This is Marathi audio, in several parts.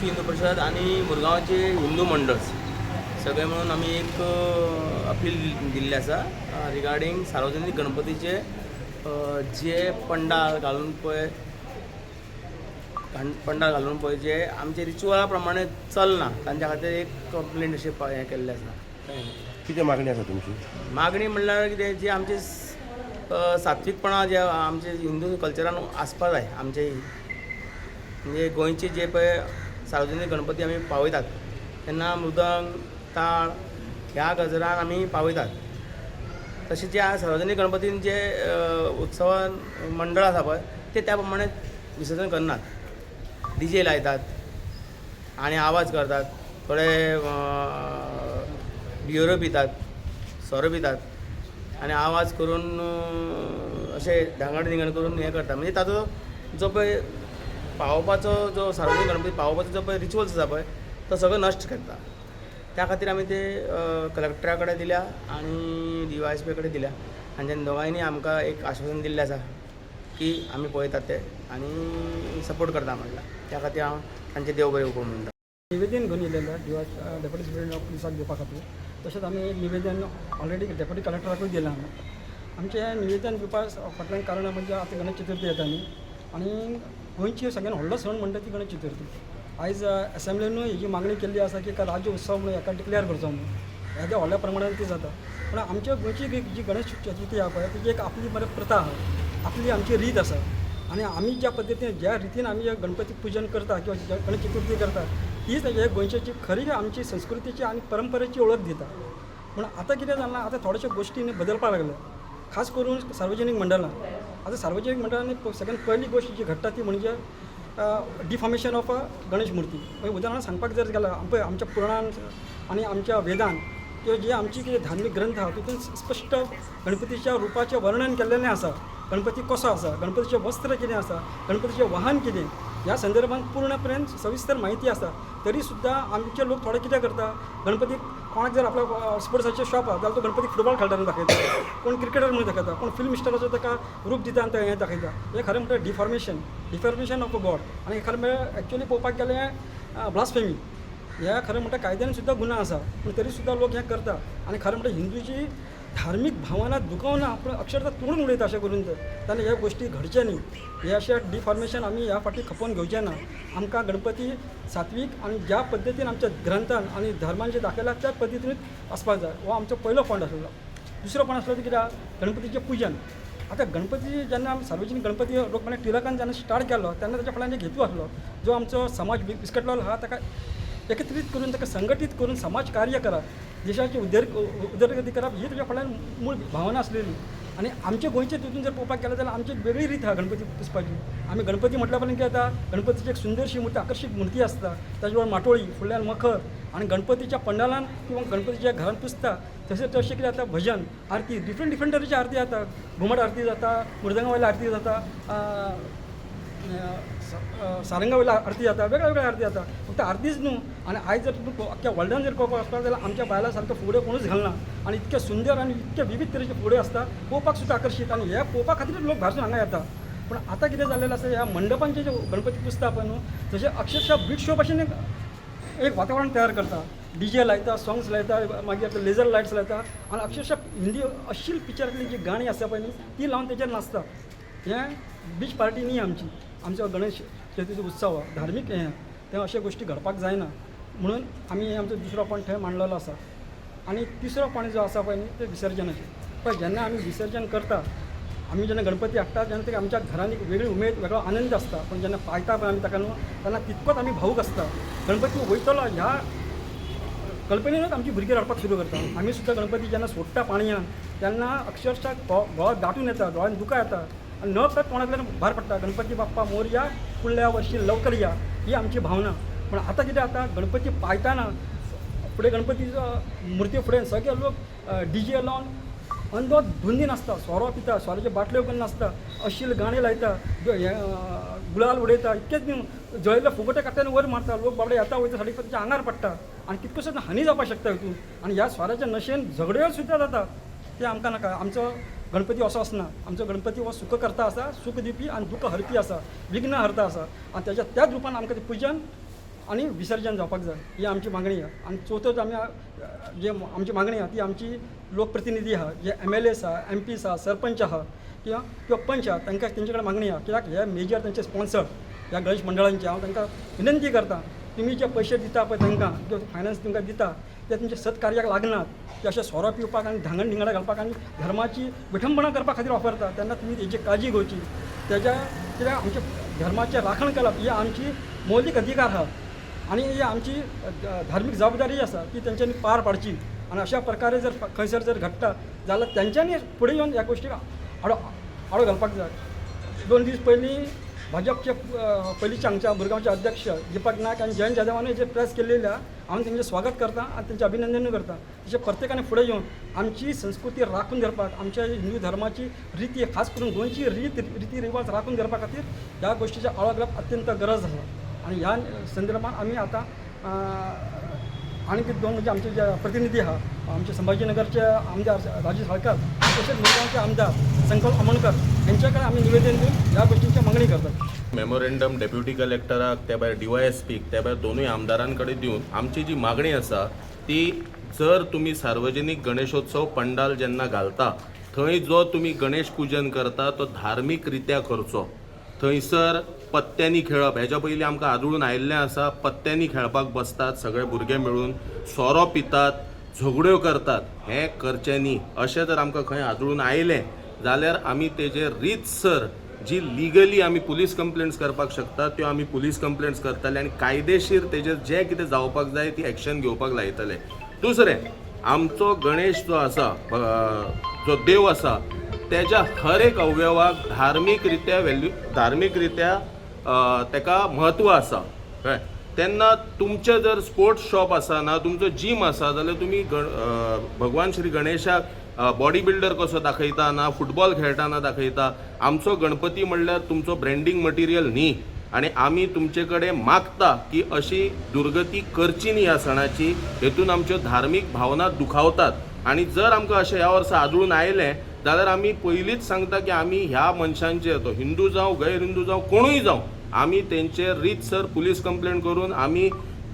विश्व हिंदू परिषद आणि मुरगांवचे हिंदू मंडळस सगळे मिळून आम्ही एक अपील दिल्ली आसा रिगार्डींग सार्वजनीक गणपतीचे जे पंडाल घालून पळय जे आमचे रिच्युअला प्रमाणे चलना तांच्या खातीर एक कंप्लेंट अशी हें केल्लें आसा. किती मागणी आसा तुमची? मागणी म्हणल्यार कितें जे आमचे सात्विकपणा जे आमचे हिंदू कल्चरान आसपा जाय आमचे म्हणजे गोंयचे जे पळय सार्वजनीक गणपती आमी पावयतात तेन्ना मृदंग ताळ ह्या गजरान आमी पावयतात. तशें जे सार्वजनीक गणपतीन जे उत्सवान मंडळ आसा पळय ते त्या प्रमाणे विसर्जन करनात. DJ लायतात आनी आवाज करतात, थोडे बियरो पितात, सोरो पितात आनी आवाज करून अशे धांगड धिंगड करून हें करता. म्हणजे ताचो जो पळय पावोवपाचो जो सार्वजनीक गणपती पावोवपाचो जो पळय रिच्युअल्स आसा पळय तो सगळो नश्ट करता. त्या खातीर आमी ते कलेक्टरा कडेन दिल्या आनी DYSP कडेन दिल्या आनी तेणी दोगांयनी आमकां एक आश्वासन दिल्लें आसा की आमी पळयतात ते आनी सपोर्ट करता म्हणटा. त्या खातीर हांव तांचे देव बरें करूं म्हणटा. निवेदन घेवन येयलेलें डेप्युटी सुप्रिटेंडंट ऑफ पुलिसाक दिवपा खातीर. तशेंच आमी निवेदन ऑलरेडी डेप्युटी कलेक्टराकूय दिलां. आमचें निवेदन दिवपा फाटल्यान कारण म्हणजे आतां गणेश चतुर्थी येता न्ही आनी गोंयची सगळ्यान व्हडलो सण म्हणटा ती गणेश चतुर्थी. आयज असेंब्लीनूय हेजी मागणी केल्ली आसा की राज्य उत्सव म्हणून हेका डिक्लेअर करचो म्हणून. हेज्या व्हडल्या प्रमाणान ती जाता. पूण आमच्या गोंयची जी गणेश चतुर्थी आसा पळय तेजी एक आपली बरी प्रथा आसा, आपली आमची रीत आसा आनी आमी ज्या पद्दतीन ज्या रितीन आमी गणपती पूजन करता किंवा गणेश चतुर्थी करता तीच हे गोंयची खरी आमची संस्कृतीची आनी परंपरेची ओळख दिता. पूण आतां कितें जालां, आतां थोड्याश्या गोश्टी बदलपाक लागल्या, खास करून सार्वजनीक मंडळां. आतां सार्वजनीक मंडळांनी सगळ्यात पयली गोश्ट जी घडटा ती म्हणजे डिफॉर्मेशन ऑफ गणेश मुर्ती. उदाहरण सांगपाक जर गेल्यार पळय आमच्या पुराणान आनी आमच्या वेदान किंवा जे आमची कितें धार्मीक ग्रंथ आसा तितून स्पश्ट गणपतीच्या रुपाचें वर्णन केल्लेलें आसा. गणपती कसो आसा, गणपतीचें वस्त्र कितें आसा, गणपतीचें वाहन कितें ह्या संदर्भात पूर्णपणे सविस्तर माहिती आसा. तरी सुद्दां आमचे लोक थोडे कितें करता, गणपती कोणाक जर आपल्या स्पोर्ट्साचें शॉप आसा जाल्यार तो गणपती फुटबॉल खेळटाना दाखयता, कोण क्रिकेटर म्हणून दाखयता, कोण फिल्म स्टाराचो ताका रूप दिता आनी हें दाखयता. हें खरें म्हणटा डिफॉर्मेशन ऑफ अ गॉड. आनी खरें म्हणल्यार एक्चुअली पळोवपाक गेल्यार ब्लास्फेमी ह्या खरें म्हणटा कायद्यान सुद्दां गुन्हा आसा. पूण तरी सुद्दां लोक हें करता आनी खरें म्हणटा हिंदूची धार्मीक भावना दुखोवना पूण अक्षरशः तोडून उडयता अशें करून जाल्यार ह्या गोश्टी घडचे न्ही. हे अशें डिफॉर्मेशन आमी ह्या फाटी खपोवन घेवचें ना. आमकां गणपती सात्वीक आनी ज्या पद्दतीन आमच्या ग्रंथान आनी धर्मान जे दाखयला त्या पद्दतीनूच आसपाक जाय. हो आमचो पयलो पॉयंट आसलो. दुसरो पॉयंट आसलो तो कित्याक गणपतीचें पुजन. आतां गणपती जेन्ना आमी सार्वजनीक गणपती लोकमान्य टिळकान जेन्ना स्टार्ट केल्लो तेन्ना ताच्या फाटल्यान एक हेतू आसलो, जो आमचो समाज विस्कटलेलो आहा ताका एकत्रीत करून ताका संघटीत करून समाज कार्य करप, देशाची उदरगती करप ही ताच्या फाटल्यान मूळ भावना आसलेली. आनी आमचे गोंयचे तितून जर पळोवपाक गेले जाल्यार आमची एक वेगळी रीत आहा गणपती पुजपाची. आमी गणपती म्हटल्या पर्यंत कितें जाता, गणपतीची एक सुंदरशी मूर्ती आकर्शीत मूर्ती आसता, ताजे वर माटोळी, फुडल्यान मखर आनी गणपतीच्या पंडालान किंवा गणपतीच्या घरान पुजता तशें तशें कितें जाता भजन आरती डिफरंट तरेची आरती जाता. घुमट आरती जाता, मृदंगा वयली आरती जाता, सारंगा वयली आरती जाता, वेगळ्या आरती जाता. फक्त आरतीच न्हू. आनी आयज जर तुमी अख्ख्या वर्ल्डान जर पळोवपाक वचपाक जाल्यार आमच्या बायलां सारको फुगड्यो कोणूच घालना आनी इतके सुंदर आनी इतके विविध तरेचे फुगड्यो आसता, पळोवपाक सुद्दां आकर्शीत. आनी हे पळोवपा खातीर लोक भायरसून हांगा येता. पूण आतां कितें जाल्लेलें आसा, ह्या मंडपांचे जे गणपती पुजता पळय न्हू तशें अक्षरशः बीट शो भशेन एक वातावरण तयार करता. DJ लायता, सॉंग्स लायता, मागीर आतां लेजर लायट्स लायता आनी अक्षरशः हिंदी अश्लील पिक्चरांतली जी गाणी आसा पळय न्ही ती लावन तेजेर नाचता. हें बीच पार्टी न्ही आमचो गणेश चतुर्थी उत्सव धार्मीक हें तें अशे गोश्टी घडपाक जायना. म्हणून आमी आमचो दुसरो पॉयंट थंय मांडलेलो आसा. आनी तिसरो पॉयंट जो आसा पळय न्ही ते विसर्जनाचे. पळय जेन्ना आमी विसर्जन करता, आमी जेन्ना गणपती हाडटा तेन्ना ते आमच्या घरांनी वेगळी उमेद वेगळो आनंद आसता. पूण जेन्ना पायता पळय आमी ताका न्हू तेन्ना तितकोच आमी भावूक आसता. गणपती वयतलो ह्या कल्पनेनूच आमची भुरगीं रडपाक सुरू करता. आमी सुद्दां गणपती जेन्ना सोडटा पाणयान तेन्ना अक्षरशः दोळ्यांत दाटून येता, दोळ्यांत दुकां येता आनी न कळत तोंडांतल्यान भायर पडटा गणपती बाप्पा मोरया, फुडल्या वर्षी लवकर या, ही आमची भावना. पूण आतां कितें जाता, गणपती पायताना फुडें गणपतीचो मुर्ती फुडें सगळे लोक DJ लावन अंदोत धुंदी नाचता, सोरो पिता, सोऱ्याच्यो बाटल्यो करून नाचता, अश्लील गाणी लायता, गुलाल उडयता. इतकेच न्हू जळिल्ले फुगटे काडटा आनी वयर मारता. लोक बाबडे येता वयता साडी ताच्या आंगार पडटा आनी कितकोसो हानी जावपाक शकता हितून. आनी ह्या सोऱ्याच्या नशेन झगड्यो सुद्दां जाता. ते आमकां नाका. आमचो गणपती असो आसना. आमचो गणपती हो सुखकर्ता आसा, सूख दिवपी आनी दुख हरपी आसा, विघ्न हरता आसा. आनी त्याच रूपान आमकां तें पुजन आणि विसर्जन जावपाक जाय ही आमची मागणी आहे. आणि चवथो आमी जे आमची मागणी आहा ती आमची लोकप्रतिनिधी आहा जे MLAs आहा MPs आहा सरपंच आहा किंवा पंच आहा तांकां तेंचे कडेन मागणी आहा कित्याक हे मेजर तेंचे स्पॉन्सर ह्या गणेश मंडळांचे हांव तांकां विनंती करता तुम्ही जे पयशे दिता पळय तांकां जो फायनान्स तुमकां दिता ते तुमच्या सत्कार्याक लागनात ते अशें सोरो पिवपाक आनी धांगड धिंगडा घालपाक आनी धर्माची विठंबना करपा खातीर वापरता तेन्ना तुमी तेजी काळजी घेवची. कित्याक आमच्या धर्माचें राखण करप ही आमची मौलिक अधिकार आहा आणि ही आमची धार्मीक जबाबदारी आसा ती तेंच्यांनी पार पाडची. आणि अशा प्रकारे जर खंयसर जर घडटा जाल्यार तेंच्यांनी फुडें येवन ह्या गोश्टीक आडो घालपाक जाय. 2 दीस पयलीं भाजपचे पयलींचे हांगच्या भुरगांवचे अध्यक्ष दिपक नायक आनी जयंत जाधवानी जे प्रेस केल्लेले हांव तेंचें स्वागत करता आनी तेंचें अभिनंदन करता. तशें प्रत्येकाने फुडें येवन आमची संस्कृती राखून धरपाक आमच्या हिंदू धर्माची रिती खास करून गोंयची रिती रिवाज राखून धरपा खातीर ह्या गोश्टीचें आळो घालप अत्यंत गरज आसा. आणि ह्या संदर्भात आमी आतां आणखी 2 म्हणजे आमचे जे प्रतिनिधी आहा आमचे संभाजीनगरचे आमदार राजेश साळकर तसेच मुरगांवचे आमदार संकल्प अमोणकर यांच्याकडे आम्ही निवेदन देऊन ह्या गोष्टींची मागणी करतात. मेमोरेंडम डेप्युटी कलेक्टराक त्या भायर DYSPक त्या भायर दोनूय आमदारांकडे दिवन आमची जी मागणी आसा ती जर तुमी सार्वजनीक गणेशोत्सव पंडाल जेन्ना घालता थंय जो तुमी गणेश पूजन करता तो धार्मीक रित्या करचो. थंयसर पत्त्यांनी खेळप हेच्या पयलीं आमकां आदळून आयिल्लें आसा. पत्त्यांनी खेळपाक बसतात सगळे भुरगे मेळून सोरो पितात झगड्यो करतात हें करचें न्ही. अशें जर आमकां खंय आदळून आयलें जाल्यार आमी तेजेर रितसर जी लिगली आमी पुलीस कंप्लेंट्स करपाक शकतात त्यो आमी पुलीस कंप्लेंट्स करतले आनी कायदेशीर तेजेर जें कितें जावपाक जाय ती एक्शन घेवपाक लायतले. दुसरें आमचो गणेश जो आसा जो देव आसा तेज्या हर एक अवयवाक धार्मीक रित्या तेका म्हत्व आसा कळ्ळें. तेन्ना तुमचें जर स्पोर्ट्स शॉप आसा ना तुमचो जीम आसा जाल्यार तुमी भगवान श्री गणेशाक बॉडी बिल्डर कसो दाखयता ना फुटबॉल खेळटाना दाखयता. आमचो गणपती म्हणल्यार तुमचो ब्रँडींग मटिरियल न्ही आनी आमी तुमचे कडेन मागता की अशी दुर्गती करची न्ही ह्या सणाची. हेतून आमच्यो धार्मीक भावना दुखावतात आनी जर आमकां अशें ह्या वर्सा आदळून आयलें जाल्यार आमी पयलींच सांगता की आमी ह्या मनशांचेर तो हिंदू जावं गैर हिंदू जावं कोणूय जावं आमी तेंचेर रितसर पुलीस कंप्लेंट करून आमी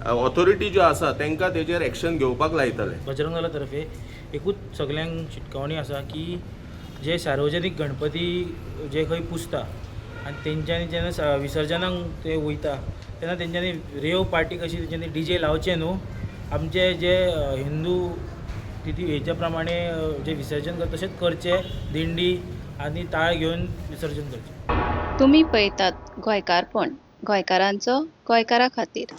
ऑथॉरिटी ज्यो आसा तांकां तेजेर एक्शन घेवपाक लायतले. बजरंग दला तर्फे एकूच सगल्यांक शिटकावणी आसा की जे सार्वजनीक गणपती जे खंय पुजता आनी तेंच्यांनी जेन्ना विसर्जनाक ते वयता तेन्ना तेंच्यांनी रेव पार्टी कशी तेंच्यांनी DJ लावचे न्हू. आमचे जे हिंदू तिथी हेच्या प्रमाणे जे विसर्जन करता तशेंच करचे दिंडी आनी ताळ घेवन विसर्जन करचें. तुम्ही पळयतात गोंयकारपण गोंयकारांचो गोंयकारा खातीर.